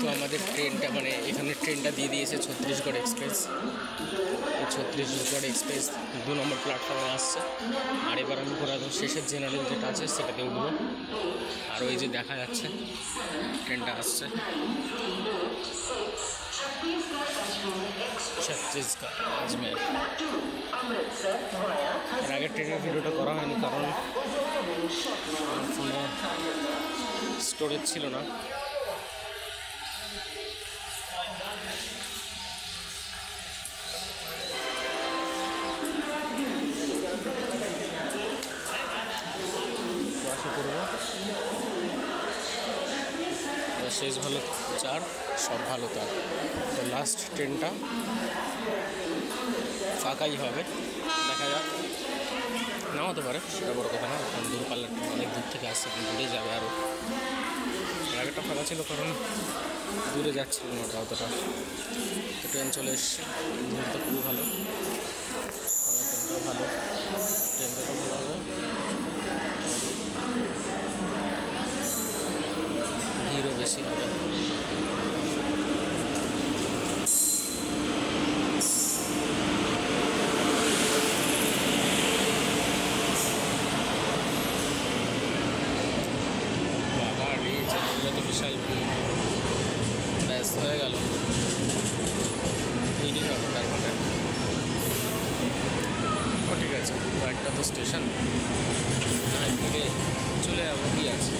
তো আমাদের ট্রেনটা মানে এখানে ট্রেনটা দিয়ে দিয়েছে ছত্তিশগড় এক্সপ্রেস। এই ছত্তিশগড় এক্সপ্রেস 2 নম্বর প্ল্যাটফর্মে আসছে। আর এবার আমি ঘোরা শেষের জেনারেল যেটা আছে সেটাতে উঠবো। আর ওই যে দেখা যাচ্ছে ট্রেনটা আসছে ছত্তিশগড় আজমের। এর আগে ট্রেনের ভিডিওটা করা হয়নি কারণ ফোনে স্টোরেজ ছিল না। আশা করবো শেষ ভালো 4 সব ভালো তার। তো লাস্ট ট্রেনটা ফাঁকাই হবে, দেখা যাক। নাও হতে পারে, সেটা বড় কথা না। কারণ দূরপাল্লার ট্রেন অনেক দূর থেকে আসছে, দূরে যাবে আরও। এর আগেটা ফাঁকা ছিল কারণ দূরে যাচ্ছিল না ওটা অতটা। তো ট্রেন চলে এসছে, দূরটা খুবই ভালো, ট্রেনটাও ভালো, ট্রেনটা তো ভালো হবে। ভিড়ও বেশি হবে। বিশাল ব্যাস হয়ে গেল, ভিড়ই হবে তার মানে। ও ঠিক আছে, একটা তো স্টেশন, ফিরে চলে যাবো, কি আছে।